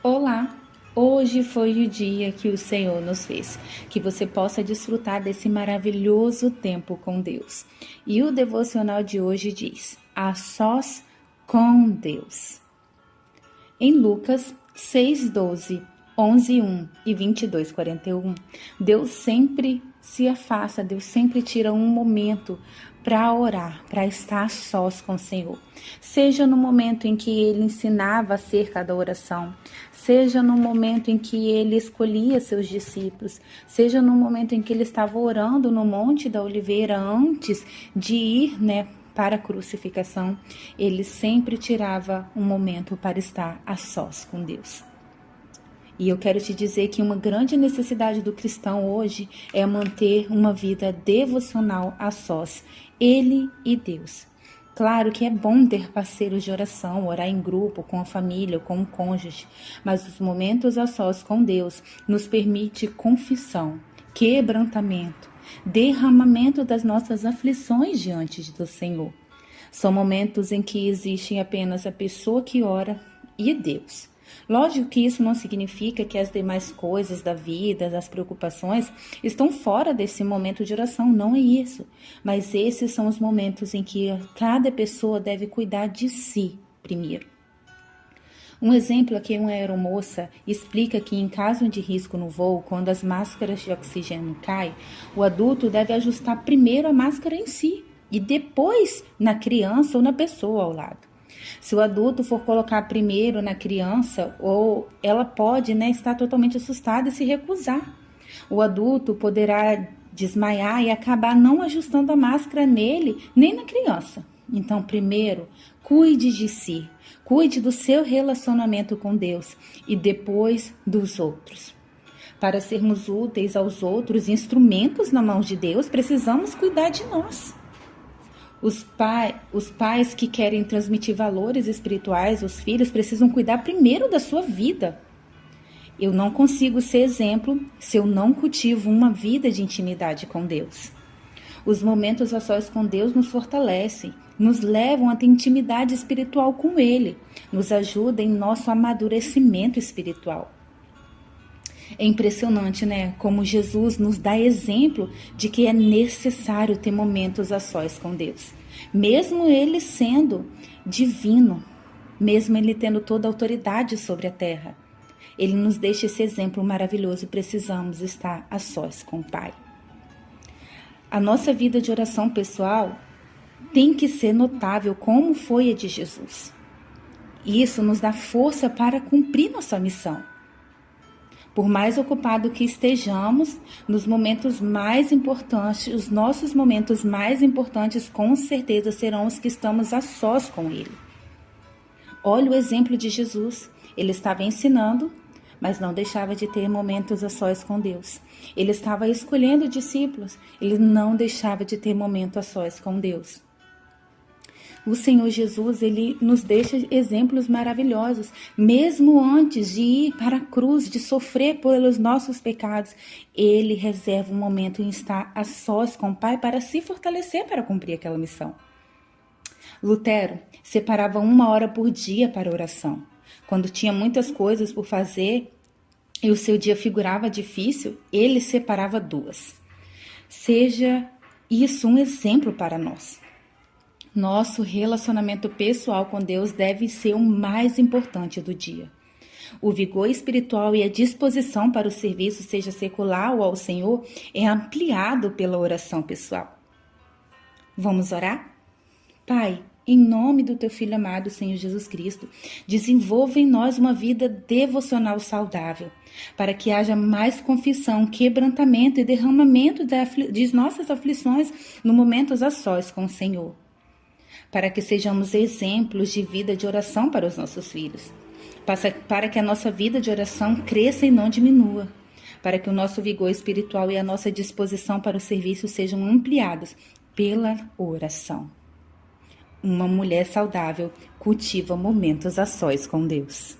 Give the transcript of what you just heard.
Olá! Hoje foi o dia que o Senhor nos fez, que você possa desfrutar desse maravilhoso tempo com Deus. E o devocional de hoje diz: a sós com Deus. Em Lucas 6:12, 11:1 e 22:41, Deus sempre se afasta, Deus sempre tira um momento para orar, para estar a sós com o Senhor. Seja no momento em que ele ensinava acerca da oração, seja no momento em que ele escolhia seus discípulos, seja no momento em que ele estava orando no Monte da Oliveira antes de ir, para a crucificação, ele sempre tirava um momento para estar a sós com Deus. E eu quero te dizer que uma grande necessidade do cristão hoje é manter uma vida devocional a sós, ele e Deus. Claro que é bom ter parceiros de oração, orar em grupo, com a família, com o cônjuge, mas os momentos a sós com Deus nos permite confissão, quebrantamento, derramamento das nossas aflições diante do Senhor. São momentos em que existe apenas a pessoa que ora e Deus. Lógico que isso não significa que as demais coisas da vida, as preocupações, estão fora desse momento de oração, não é isso. Mas esses são os momentos em que cada pessoa deve cuidar de si primeiro. Um exemplo aqui, uma aeromoça explica que em caso de risco no voo, quando as máscaras de oxigênio caem, o adulto deve ajustar primeiro a máscara em si e depois na criança ou na pessoa ao lado. Se o adulto for colocar primeiro na criança, ou ela pode estar totalmente assustada e se recusar. O adulto poderá desmaiar e acabar não ajustando a máscara nele nem na criança. Então, primeiro, cuide de si, cuide do seu relacionamento com Deus e depois dos outros. Para sermos úteis aos outros, instrumentos na mão de Deus, precisamos cuidar de nós. Os pais que querem transmitir valores espirituais aos filhos precisam cuidar primeiro da sua vida. Eu não consigo ser exemplo se eu não cultivo uma vida de intimidade com Deus. Os momentos a sós com Deus nos fortalecem, nos levam a ter intimidade espiritual com Ele, nos ajudam em nosso amadurecimento espiritual. É impressionante, como Jesus nos dá exemplo de que é necessário ter momentos a sós com Deus. Mesmo Ele sendo divino, mesmo Ele tendo toda a autoridade sobre a terra, Ele nos deixa esse exemplo maravilhoso e precisamos estar a sós com o Pai. A nossa vida de oração pessoal tem que ser notável como foi a de Jesus. Isso nos dá força para cumprir nossa missão. Por mais ocupado que estejamos, nos momentos mais importantes, os nossos momentos mais importantes com certeza serão os que estamos a sós com Ele. Olha o exemplo de Jesus. Ele estava ensinando, mas não deixava de ter momentos a sós com Deus. Ele estava escolhendo discípulos, ele não deixava de ter momentos a sós com Deus. O Senhor Jesus, Ele nos deixa exemplos maravilhosos. Mesmo antes de ir para a cruz, de sofrer pelos nossos pecados, Ele reserva um momento em estar a sós com o Pai para se fortalecer para cumprir aquela missão. Lutero separava 1 hora por dia para oração. Quando tinha muitas coisas por fazer e o seu dia figurava difícil, ele separava 2. Seja isso um exemplo para nós. Nosso relacionamento pessoal com Deus deve ser o mais importante do dia. O vigor espiritual e a disposição para o serviço, seja secular ou ao Senhor, é ampliado pela oração pessoal. Vamos orar? Pai, em nome do Teu Filho amado, Senhor Jesus Cristo, desenvolva em nós uma vida devocional saudável, para que haja mais confissão, quebrantamento e derramamento de nossas aflições no momentos a sós com o Senhor. Para que sejamos exemplos de vida de oração para os nossos filhos, para que a nossa vida de oração cresça e não diminua, para que o nosso vigor espiritual e a nossa disposição para o serviço sejam ampliados pela oração. Uma mulher saudável cultiva momentos a sós com Deus.